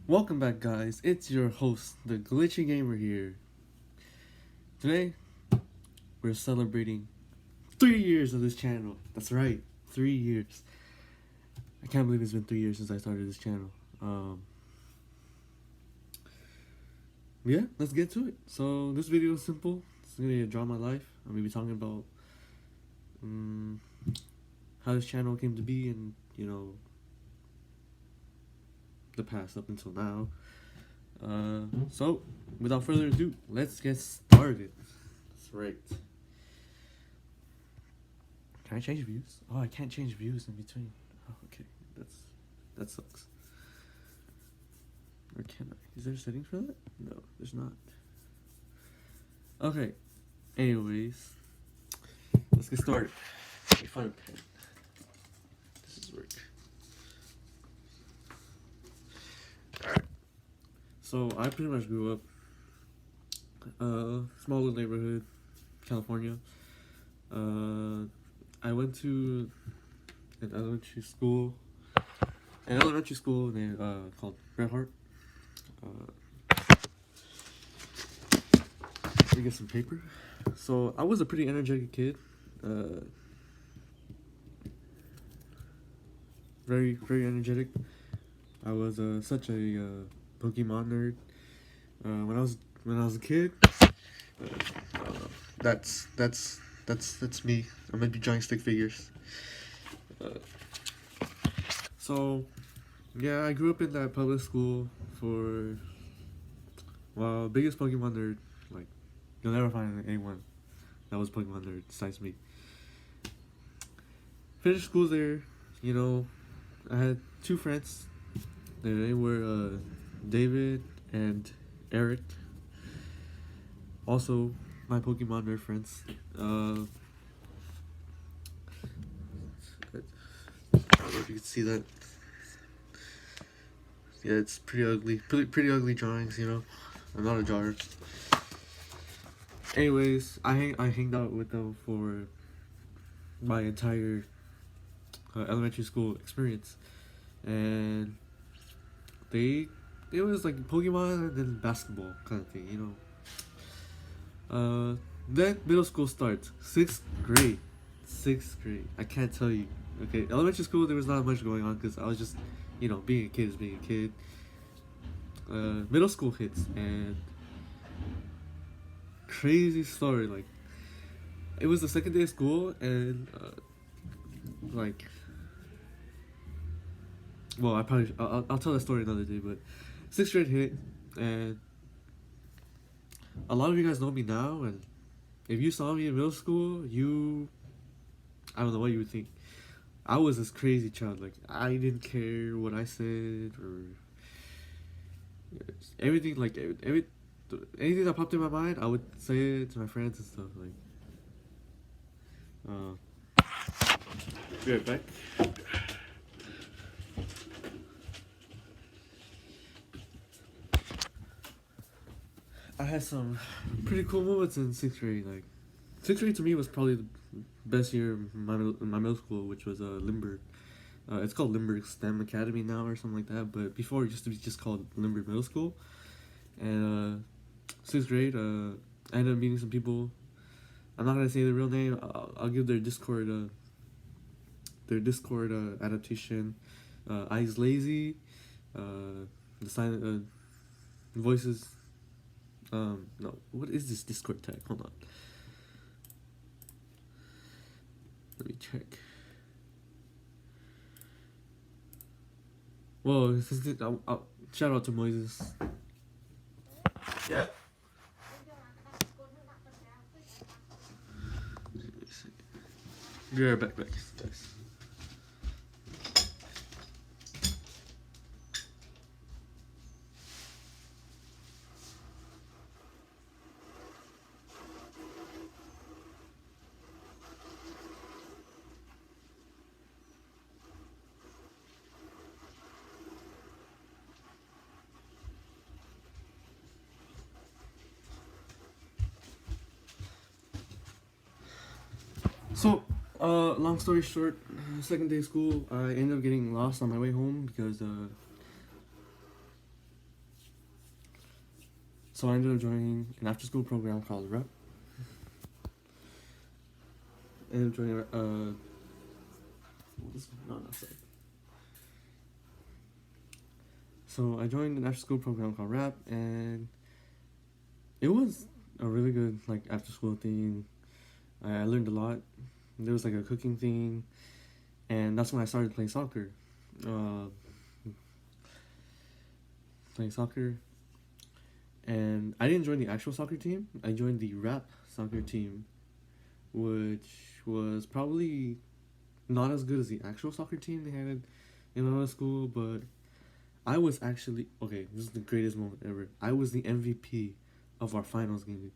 Welcome back, guys. It's your host, the Glitchy Gamer here. Today, we're celebrating 3 years of this channel. That's right, 3 years. I can't believe it's been 3 years since I started this channel. Yeah, let's get to it. So, this video is simple. It's gonna be a draw my life. I'm gonna be talking about how this channel came to be and, the past up until now. So, without further ado, let's get started. That's right. Can I change views? Oh, I can't change views in between. Oh, okay. That sucks. Or can I? Is there a setting for that? No, there's not. Okay. Anyways, let's get started. Let me find a pen. This is work. Alright. So I pretty much grew up small little neighborhood, California. I went to an elementary school named called Red Heart. Let me get some paper. So I was a pretty energetic kid. Very energetic. I was such a Pokemon nerd. When I was a kid. That's me. I'm gonna be drawing stick figures. So yeah, I grew up in that public school for biggest Pokemon nerd. Like, you'll never find anyone that was Pokemon nerd besides me. Finished school there. I had two friends. Their name were David and Eric. Also, my Pokemon nerd friends. I don't know if you can see that. Yeah, it's pretty ugly. Pretty ugly drawings, I'm not a drawer. Anyways, I hanged out with them for my entire elementary school experience, and it was like Pokemon and then basketball kind of thing, Then middle school starts. Sixth grade. I can't tell you. Okay, elementary school there was not much going on because I was just, being a kid is being a kid. Middle school hits and crazy story. Like, it was the second day of school and I'll tell that story another day. But sixth grade hit and a lot of you guys know me now, and if you saw me in middle school, I don't know what you would think. I was this crazy child. Like, I didn't care what I said or everything. Like, anything that popped in my mind, I would say it to my friends and stuff. Be right back. I had some pretty cool moments in sixth grade. Like, sixth grade to me was probably the best year in my middle school, which was Limburg. It's called Limburg STEM Academy now or something like that. But before it used to be just called Limburg Middle School. And sixth grade, I ended up meeting some people. I'm not gonna say their real name. I'll give their Discord adaptation. Eyes Lazy, the silent voices. No, what is this Discord tag? Hold on. Let me check. Whoa, shout out to Moises. Yeah. Be right back, guys. So, long story short, second day of school, I ended up getting lost on my way home because So I ended up joining an after-school program called Rep. I ended up joining what is no no sorry. So I joined an after-school program called Rep, and it was a really good like after-school thing. I learned a lot. There was like a cooking thing, and that's when I started playing soccer. Uh, playing soccer, and I didn't join the actual soccer team. I joined the rap soccer team, which was probably not as good as the actual soccer team they had in my school, but I was actually okay. This is the greatest moment ever. I was the MVP of our finals game.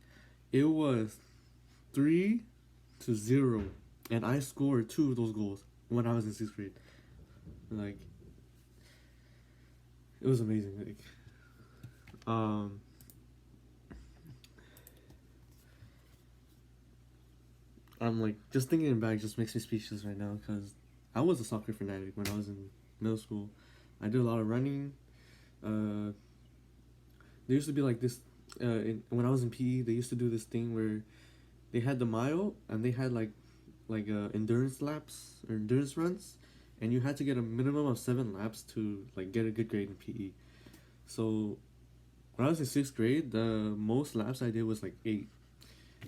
It was 3-0, and I scored 2 of those goals when I was in 6th grade. Like, it was amazing. Like, I'm like just thinking back just makes me speechless right now because I was a soccer fanatic when I was in middle school. I did a lot of running. There used to be like this. When I was in PE, they used to do this thing where they had the mile and they had like endurance laps or endurance runs, and you had to get a minimum of 7 laps to like get a good grade in PE. So when I was in 6th grade, the most laps I did was like 8.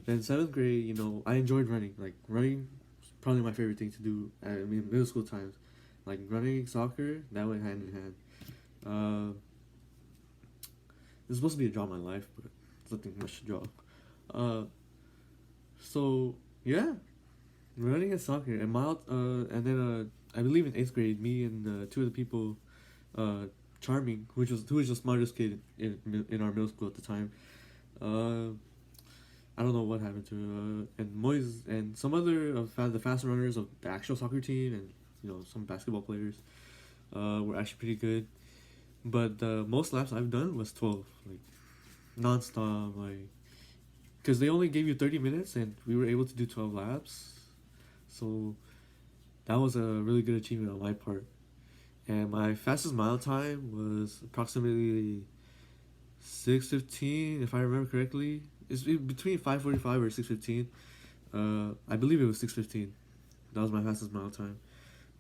Then 7th grade, I enjoyed running. Like running was probably my favorite thing to do. Middle school times, like running, soccer, that went hand in hand. This is supposed to be a draw of my life, but it's nothing much to draw. So yeah, running and soccer and and then I believe in 8th grade, me and 2 of the people, Charming, who was the smartest kid in our middle school at the time. I don't know what happened to and Moise and some other of the fast runners of the actual soccer team, and some basketball players were actually pretty good. But the most laps I've done was 12, like nonstop, like because they only gave you 30 minutes and we were able to do 12 laps. So that was a really good achievement on my part. And my fastest mile time was approximately 6:15, if I remember correctly. It's between 5:45 or 6:15. I believe it was 6:15. That was my fastest mile time.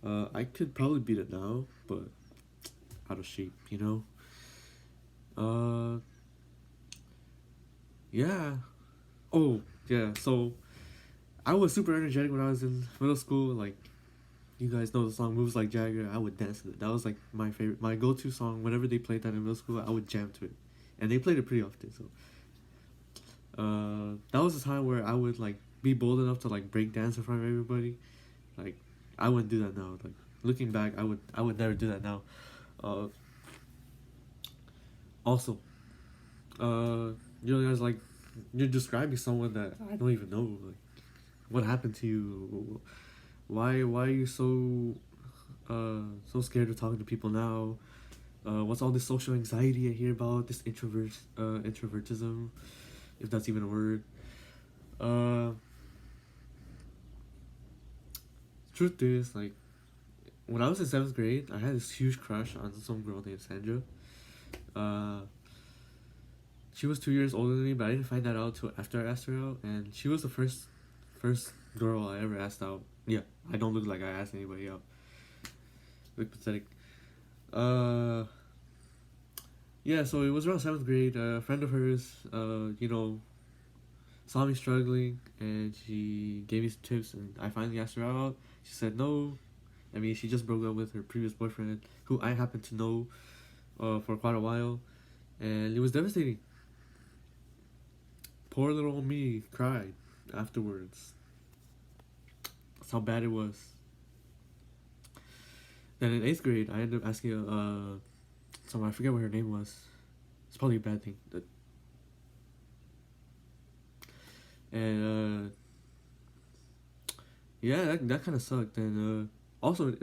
I could probably beat it now, but out of shape, Yeah. Oh, yeah. So I was super energetic when I was in middle school. Like, you guys know the song "Moves Like Jagger." I would dance to it. That was like my favorite, my go-to song. Whenever they played that in middle school, I would jam to it, and they played it pretty often. So, that was the time where I would like be bold enough to like break dance in front of everybody. Like, I wouldn't do that now. Like, looking back, I would never do that now. Uh, Also, guys, like, you're describing someone that I don't even know. Like, what happened to you? Why are you so scared of talking to people now? What's all this social anxiety I hear about? This introvertism, if that's even a word. Uh, Truth is, like, when I was in 7th grade, I had this huge crush on some girl named Sandra. Uh, she was 2 years older than me, but I didn't find that out till after I asked her out, and she was the first girl I ever asked out. Yeah, I don't look like I asked anybody out. Look pathetic. Uh, yeah. So it was around 7th grade. A friend of hers, saw me struggling, and she gave me some tips, and I finally asked her out. She said no. I mean, she just broke up with her previous boyfriend, who I happened to know, for quite a while, and it was devastating. Poor little old me cried afterwards. That's how bad it was. Then in 8th grade, I ended up asking someone, I forget what her name was. It's probably a bad thing. And yeah, that kind of sucked. And also,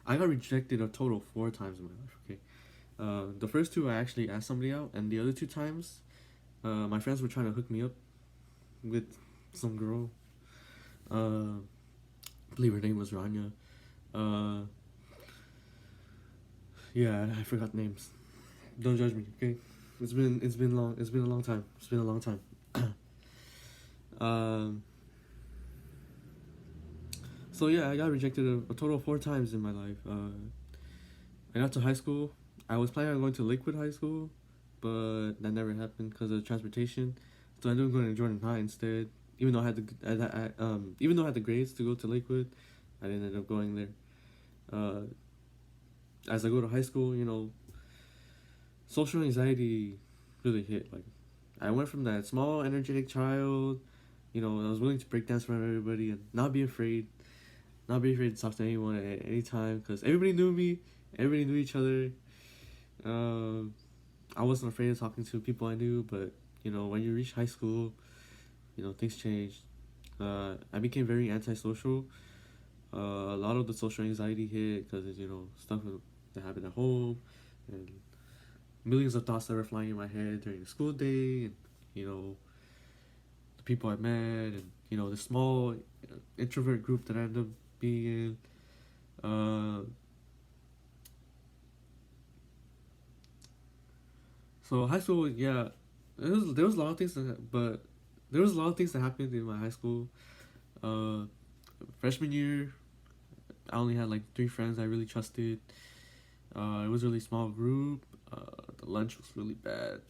I got rejected a total of 4 times in my life. Okay, the first 2 I actually asked somebody out, and the other 2 times, my friends were trying to hook me up with some girl. I believe her name was Rania. Yeah, I forgot names. Don't judge me, okay? It's been long. It's been a long time. It's been a long time. um. So yeah, I got rejected a total of 4 times in my life. I got to high school. I was planning on going to Lakewood High School, but that never happened because of transportation. So I ended up going to Jordan High instead. Even though even though I had the grades to go to Lakewood, I didn't end up going there. Uh, as I go to high school, social anxiety really hit. Like, I went from that small, energetic child, I was willing to break dance in front of everybody and not be afraid to talk to anyone at any time because everybody knew me, everybody knew each other. I wasn't afraid of talking to people I knew, but when you reach high school, things changed. I became very antisocial. A lot of the social anxiety hit because stuff that happened at home, and millions of thoughts that were flying in my head during the school day, and the people I met, and the small introvert group that I ended up being in. So high school, yeah, there was a lot of things but there was a lot of things that happened in my high school. Uh, Freshman year, I only had like 3 friends I really trusted. It was a really small group. The lunch was really bad.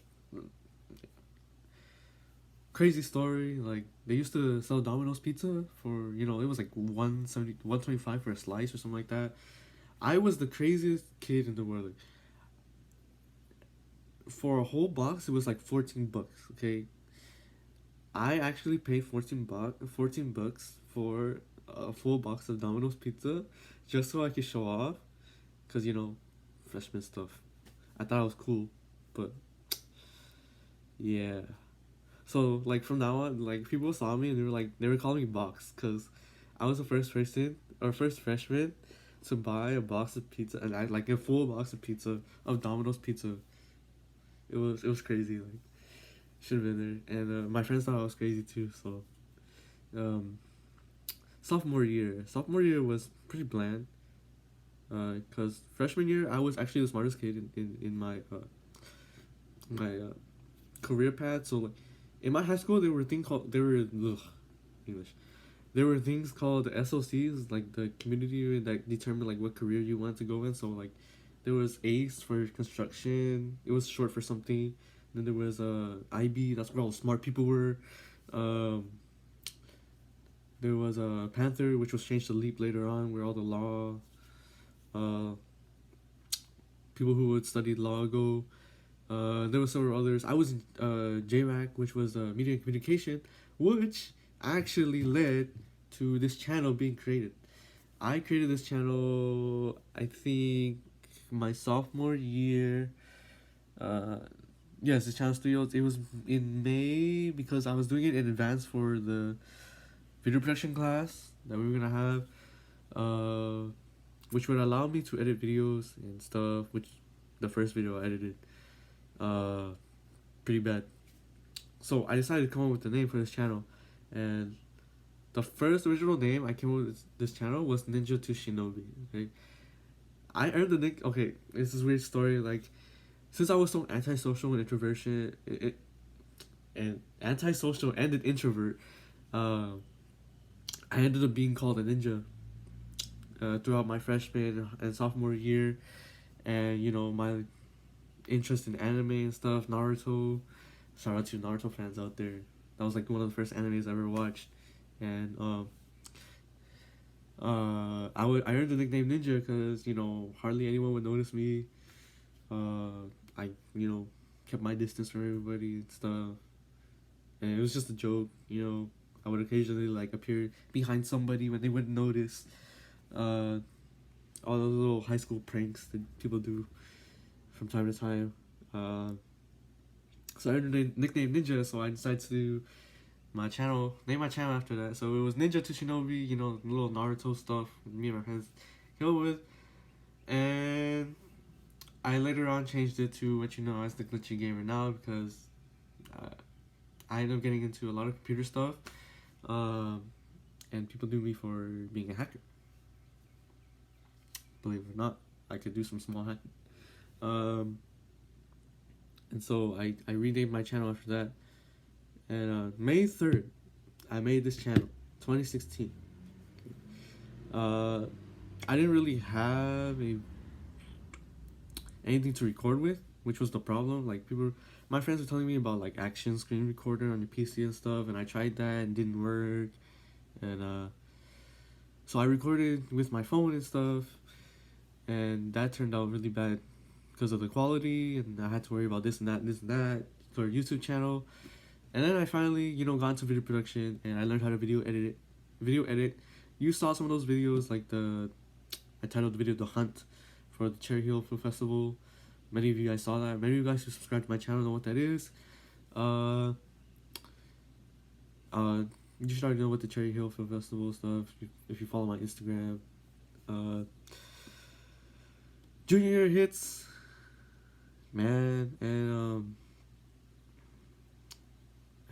Crazy story, like they used to sell Domino's pizza for it was like 125 for a slice or something like that. I was the craziest kid in the world. Like, for a whole box, it was like 14 bucks. Okay, I actually paid 14 bucks for a full box of Domino's pizza, just so I could show off, cause freshman stuff. I thought it was cool, but yeah. So like from now on, like people saw me and they were calling me Box, cause I was the first person or first freshman to buy a box of pizza, and I like a full box of pizza of Domino's pizza. It was crazy. Like, should have been there, and my friends thought I was crazy too. So, um, sophomore year was pretty bland. Cause freshman year I was actually the smartest kid in my career path. So like, in my high school English. There were things called SOCs, like the community that determined like what career you wanted to go in. So like, there was ACE for construction. It was short for something. Then there was IB. That's where all the smart people were. Um, there was Panther, which was changed to Leap later on, where all the law uh, people who would study law go. There were several others. I was in JMAC, which was media and communication, which actually led to this channel being created. I created this channel, I think, my sophomore year. Uh, yes, the channel studios. It was in May because I was doing it in advance for the video production class that we were gonna have, which would allow me to edit videos and stuff. Which the first video I edited, uh, pretty bad. So I decided to come up with a name for this channel, and the first original name I came up with this channel was Ninja to Shinobi. Okay, I earned the nick. Okay, it's this weird story. Like, since I was so antisocial and introversion, and antisocial and an introvert, uh, I ended up being called a ninja throughout my freshman and sophomore year, and my interest in anime and stuff, Naruto. Shout out to Naruto fans out there. That was like one of the first animes I ever watched, and I earned the nickname Ninja because hardly anyone would notice me. I kept my distance from everybody and stuff, and it was just a joke. I would occasionally like appear behind somebody when they wouldn't notice. Uh, all those little high school pranks that people do from time to time. So I earned the nickname Ninja, so I decided to name my channel after that. So it was Ninja to Shinobi, little Naruto stuff me and my friends came up with. And I later on changed it to what you know as the Glitchy Gamer now because I ended up getting into a lot of computer stuff. And people knew me for being a hacker. Believe it or not, I could do some small hacking. And so I renamed my channel after that. And May 3rd, I made this channel, 2016. Uh, I didn't really have anything to record with, which was the problem. Like my friends were telling me about like action screen recorder on your PC and stuff, and I tried that and didn't work. And so I recorded with my phone and stuff, and that turned out really bad because of the quality, and I had to worry about this and that, and this and that for a YouTube channel. And then I finally, got into video production, and I learned how to video edit. You saw some of those videos, like I titled the video "The Hunt" for the Cherry Hill Film Festival. Many of you guys saw that. Many of you guys who subscribe to my channel know what that is. Uh, you should already know what the Cherry Hill Film Festival stuff. If you follow my Instagram, junior year hits, man, and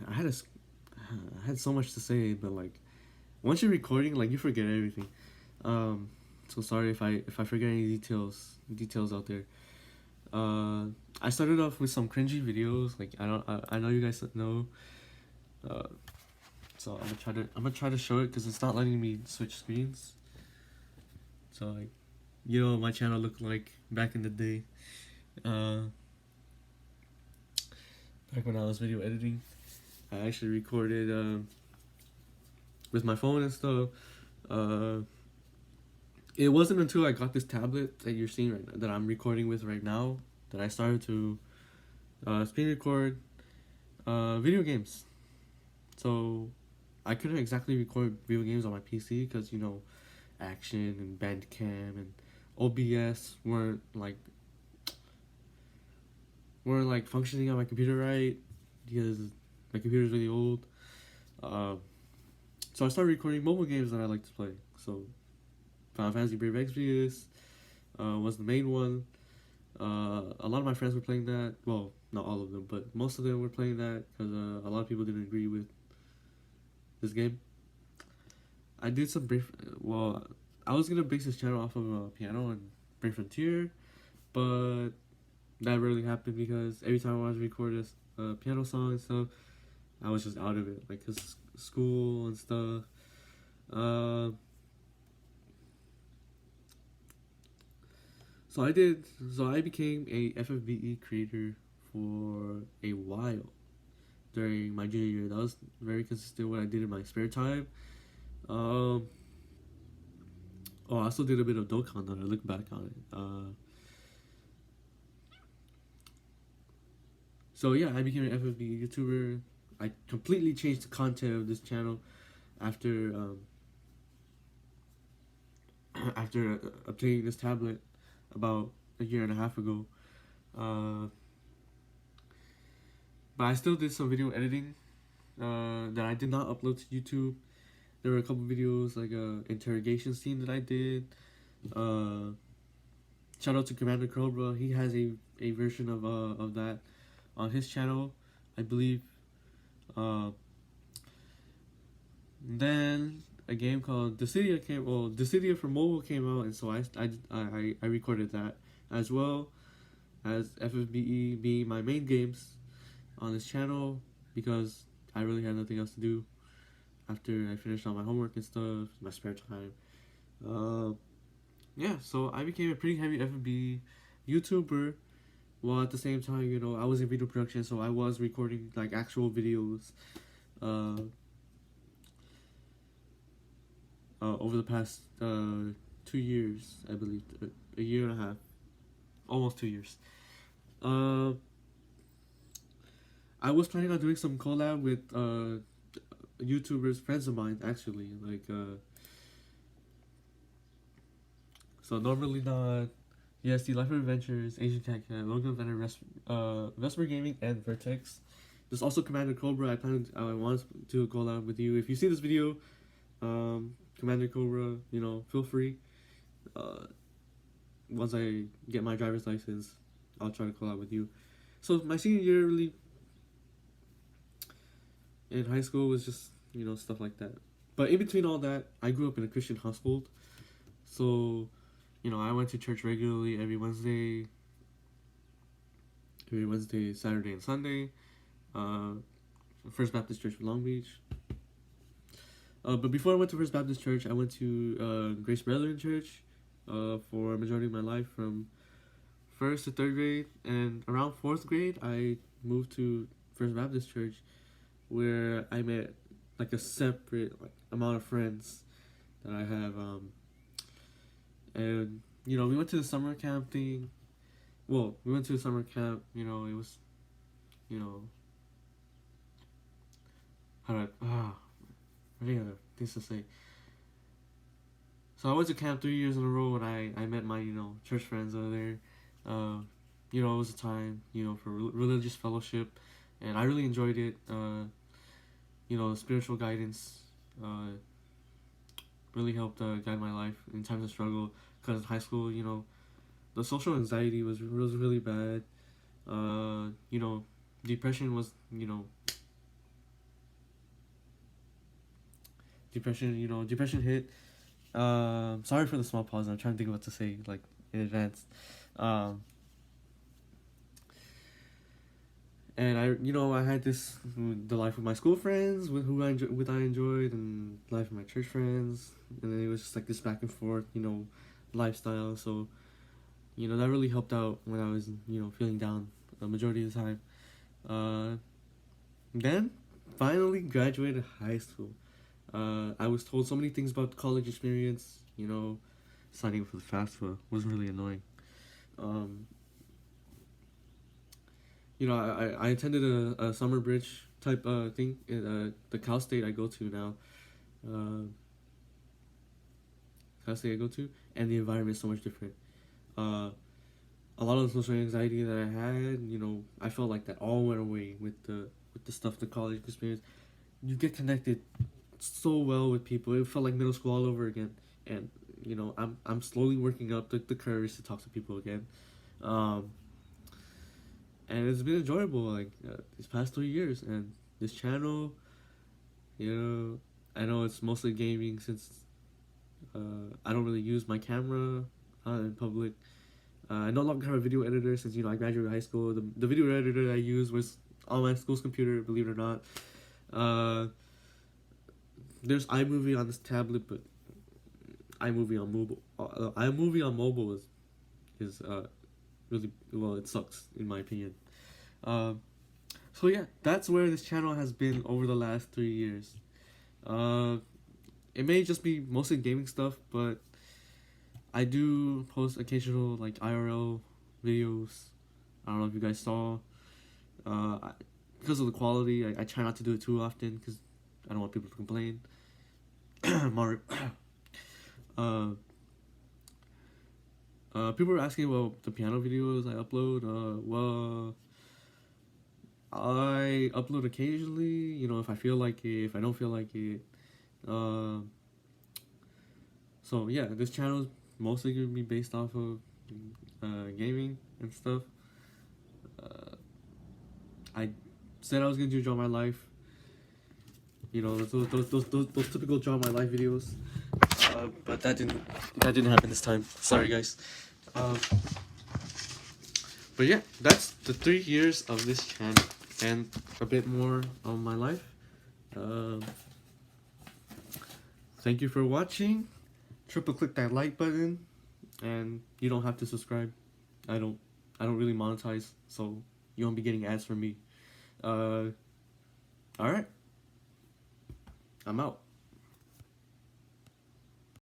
I had so much to say, but like once you're recording, like you forget everything. So sorry if I forget any details out there. I started off with some cringy videos. Like I know you guys know. So I'm gonna try to show it because it's not letting me switch screens. So like, what my channel looked like back in the day. Back when I was video editing, I actually recorded with my phone and stuff. It wasn't until I got this tablet that you're seeing right now, that I'm recording with right now, that I started to screen record video games. So I couldn't exactly record video games on my PC because Action and Bandcam and OBS weren't functioning on my computer right, because my computer's really old. So I started recording mobile games that I like to play. So Final Fantasy Brave Exvius was the main one. A lot of my friends were playing that. Well, not all of them, but most of them were playing that because a lot of people didn't agree with this game. I did some Brave. Well, I was gonna base this channel off of a piano and Brave Frontier, but that rarely happened because every time I wanted to record a piano song and stuff, I was just out of it, like cause school and stuff. So I became a FFBE creator for a while during my junior year. That was very consistent what I did in my spare time. I also did a bit of Dokkan when I look back on it. So yeah, I became an FFB YouTuber. I completely changed the content of this channel after after obtaining this tablet about a year and a half ago. But I still did some video editing that I did not upload to YouTube. There were a couple videos like a interrogation scene that I did. Shout out to Commander Cobra. He has a version of that on his channel, I believe. Then a game called Dissidia Dissidia for mobile came out, and so I recorded that as well as FFBE being my main games on this channel, because I really had nothing else to do after I finished all my homework and stuff, my spare time. Yeah, so I became a pretty heavy FFB YouTuber, while at the same time, I was in video production, so I was recording like actual videos over the past 2 years, I believe, a year and a half, almost 2 years. I was planning on doing some collab with YouTubers, friends of mine, actually, like so normally not ESD Life and Adventures, Asian Cat Cat, Logan Venom, Vesper Gaming, and Vertex. There's also Commander Cobra. I want to collab with you. If you see this video, Commander Cobra, feel free. Once I get my driver's license, I'll try to collab with you. So my senior year really in high school was just, stuff like that. But in between all that, I grew up in a Christian household. So, I went to church regularly every Wednesday. every Wednesday, Saturday, and Sunday. First Baptist Church of Long Beach. But before I went to First Baptist Church, I went to Grace Brethren Church for a majority of my life from first to third grade, and around fourth grade, I moved to First Baptist Church, where I met like a separate amount of friends that I have. And we went to the summer camp thing. Well, we went to the summer camp. It was, how do I really have things to say. So I went to camp 3 years in a row, and I met my church friends over there. It was a time for religious fellowship, and I really enjoyed it. Spiritual guidance really helped guide my life in times of struggle. Because in high school, the social anxiety was really bad. Depression was depression hit. Sorry for the small pause. I'm trying to think of what to say in advance. And I had the life with my school friends with who I enjoyed, and life with my church friends, and then it was just like this back and forth, lifestyle. So, that really helped out when I was, feeling down the majority of the time. Then finally graduated high school. I was told so many things about the college experience. Signing up for the FAFSA was really annoying. I attended a summer bridge type thing in the Cal State I go to now. Cal State I go to, and the environment is so much different. A lot of the social anxiety that I had, I felt like that all went away with the stuff, the college experience. You get connected so well with people. It felt like middle school all over again, and I'm slowly working up the courage to talk to people again. And it's been enjoyable, these past 3 years, and this channel, I know it's mostly gaming since I don't really use my camera in public. I no longer have a video editor since I graduated high school. The video editor that I used was on my school's computer, believe it or not. There's iMovie on this tablet, but iMovie on mobile is really, well, it sucks in my opinion. So yeah, that's where this channel has been over the last 3 years. It may just be mostly gaming stuff, but I do post occasional IRL videos. I don't know if you guys saw. Because of the quality, I try not to do it too often because I don't want people to complain. People were asking about the piano videos I upload. Well, I upload occasionally, if I feel like it, if I don't feel like it. So yeah, this channel is mostly going to be based off of gaming and stuff. I said I was going to do Draw My Life. Those typical Draw My Life videos. But that didn't happen this time. Sorry, guys. But yeah, that's the 3 years of this channel and a bit more of my life. Thank you for watching. Triple click that like button, and you don't have to subscribe. I don't really monetize, so you won't be getting ads from me. All right, I'm out.